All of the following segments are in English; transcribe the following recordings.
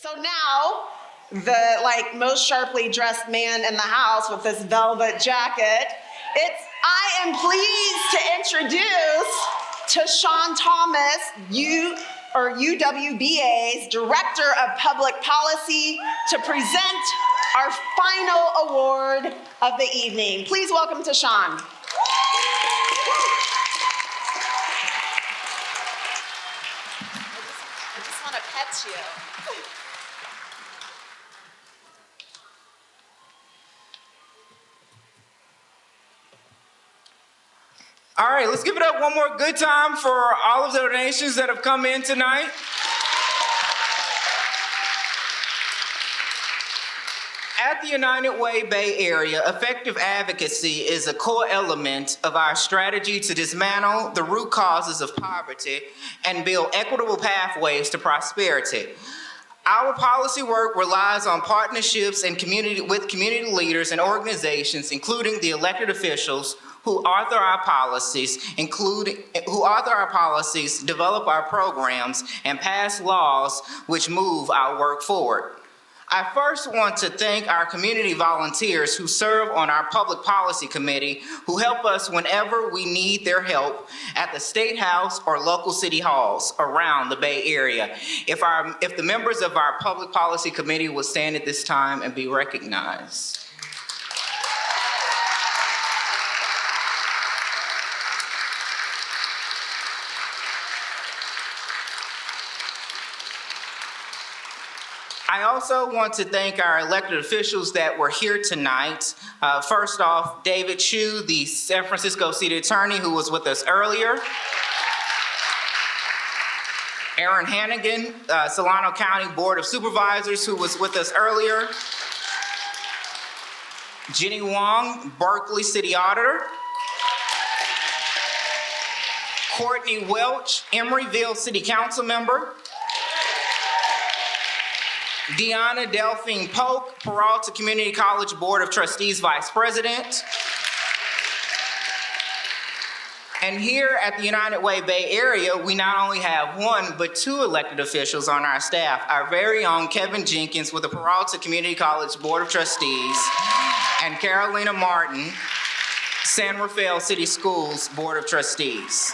So now, the most sharply dressed man in the house with this velvet jacket, I am pleased to introduce to Sean Thomas, UWBA's Director of Public Policy, to present our final award of the evening. Please welcome to Sean. I just want to pet you. All right, let's give it up one more good time for all of the donations that have come in tonight. At the United Way Bay Area, effective advocacy is a core element of our strategy to dismantle the root causes of poverty and build equitable pathways to prosperity. Our policy work relies on partnerships and with community leaders and organizations, including the elected officials who author our policies, develop our programs, and pass laws which move our work forward. I first want to thank our community volunteers who serve on our Public Policy Committee, who help us whenever we need their help at the State House or local city halls around the Bay Area. If the members of our Public Policy Committee would stand at this time and be recognized. I also want to thank our elected officials that were here tonight. First off, David Chu, the San Francisco City Attorney who was with us earlier. Aaron Hannigan, Solano County Board of Supervisors who was with us earlier. Jenny Wong, Berkeley City Auditor. Courtney Welch, Emeryville City Council Member. Deanna Delphine Polk, Peralta Community College Board of Trustees Vice President. And here at the United Way Bay Area, we not only have one, but two elected officials on our staff. Our very own Kevin Jenkins with the Peralta Community College Board of Trustees, and Carolina Martin, San Rafael City Schools Board of Trustees.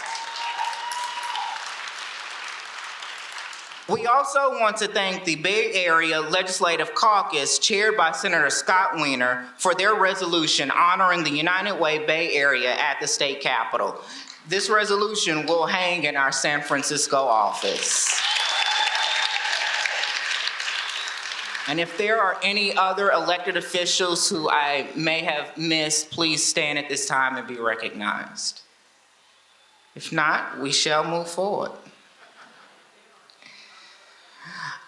We also want to thank the Bay Area Legislative Caucus, chaired by Senator Scott Wiener, for their resolution honoring the United Way Bay Area at the state capitol. This resolution will hang in our San Francisco office. And if there are any other elected officials who I may have missed, please stand at this time and be recognized. If not, we shall move forward.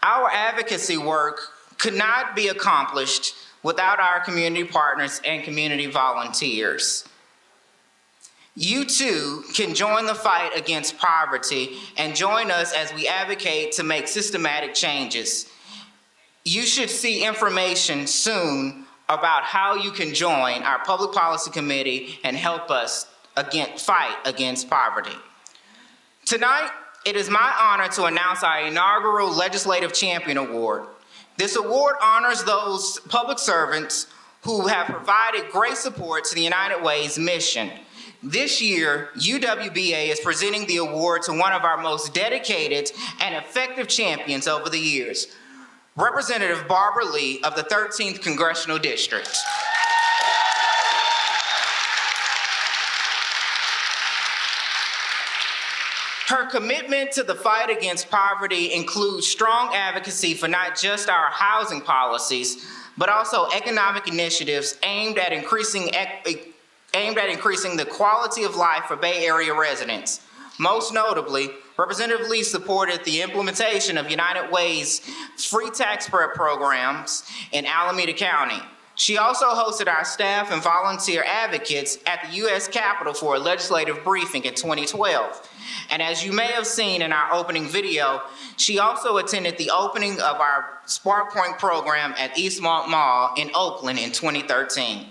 Our advocacy work could not be accomplished without our community partners and community volunteers. You too can join the fight against poverty and join us as we advocate to make systematic changes. You should see information soon about how you can join our Public Policy Committee and help us fight against poverty. Tonight, it is my honor to announce our inaugural Legislative Champion Award. This award honors those public servants who have provided great support to the United Way's mission. This year, UWBA is presenting the award to one of our most dedicated and effective champions over the years, Representative Barbara Lee of the 13th Congressional District. Her commitment to the fight against poverty includes strong advocacy for not just our housing policies, but also economic initiatives aimed at increasing the quality of life for Bay Area residents. Most notably, Representative Lee supported the implementation of United Way's free tax prep programs in Alameda County. She also hosted our staff and volunteer advocates at the U.S. Capitol for a legislative briefing in 2012. And as you may have seen in our opening video, she also attended the opening of our Spark Point program at Eastmont Mall in Oakland in 2013.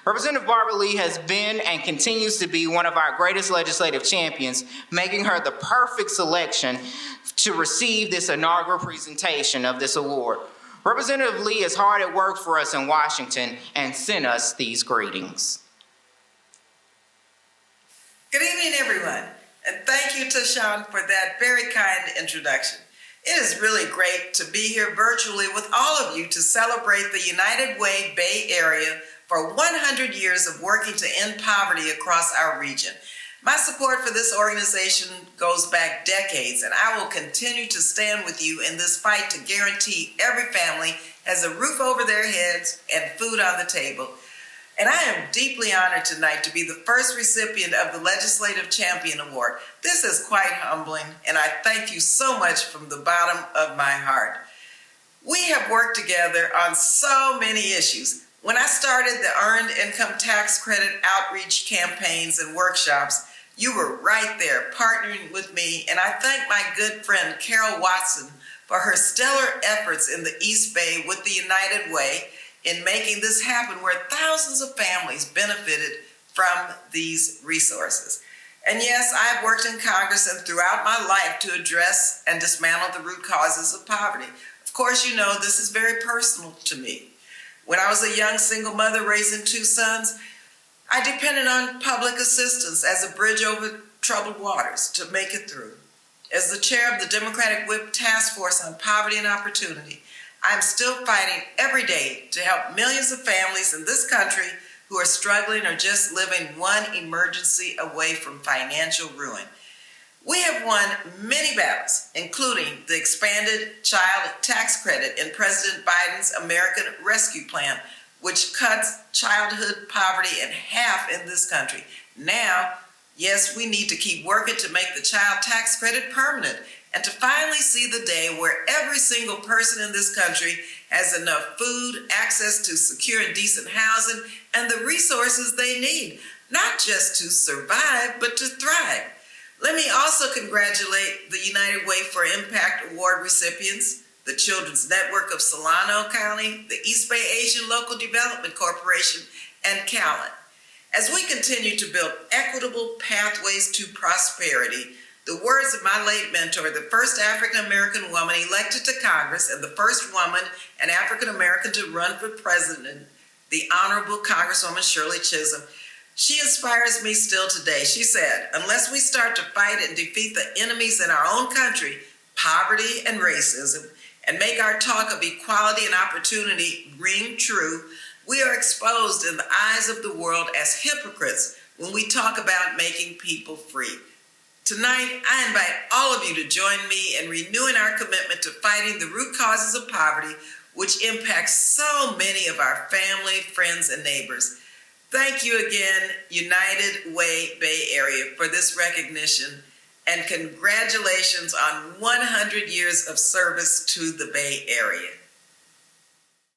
Representative Barbara Lee has been and continues to be one of our greatest legislative champions, making her the perfect selection to receive this inaugural presentation of this award. Representative Lee is hard at work for us in Washington and sent us these greetings. Good evening, everyone, and thank you to Sean for that very kind introduction. It is really great to be here virtually with all of you to celebrate the United Way Bay Area for 100 years of working to end poverty across our region. My support for this organization goes back decades, and I will continue to stand with you in this fight to guarantee every family has a roof over their heads and food on the table. And I am deeply honored tonight to be the first recipient of the Legislative Champion Award. This is quite humbling, and I thank you so much from the bottom of my heart. We have worked together on so many issues. When I started the Earned Income Tax Credit outreach campaigns and workshops, you were right there partnering with me, and I thank my good friend Carol Watson for her stellar efforts in the East Bay with the United Way in making this happen, where thousands of families benefited from these resources. And yes, I've worked in Congress and throughout my life to address and dismantle the root causes of poverty. Of course, you know this is very personal to me. When I was a young single mother raising 2 sons, I depended on public assistance as a bridge over troubled waters to make it through. As the chair of the Democratic Whip Task Force on Poverty and Opportunity, I'm still fighting every day to help millions of families in this country who are struggling or just living one emergency away from financial ruin. We have won many battles, including the expanded child tax credit in President Biden's American Rescue Plan, which cuts childhood poverty in half in this country. Now, yes, we need to keep working to make the child tax credit permanent and to finally see the day where every single person in this country has enough food, access to secure and decent housing, and the resources they need, not just to survive, but to thrive. Let me also congratulate the United Way for Impact Award recipients, the Children's Network of Solano County, the East Bay Asian Local Development Corporation, and Callan. As we continue to build equitable pathways to prosperity, the words of my late mentor, the first African-American woman elected to Congress and the first woman and African-American to run for president, the Honorable Congresswoman Shirley Chisholm, she inspires me still today. She said, unless we start to fight and defeat the enemies in our own country, poverty and racism, and make our talk of equality and opportunity ring true, we are exposed in the eyes of the world as hypocrites when we talk about making people free. Tonight, I invite all of you to join me in renewing our commitment to fighting the root causes of poverty, which impacts so many of our family, friends, and neighbors. Thank you again, United Way Bay Area, for this recognition, and congratulations on 100 years of service to the Bay Area.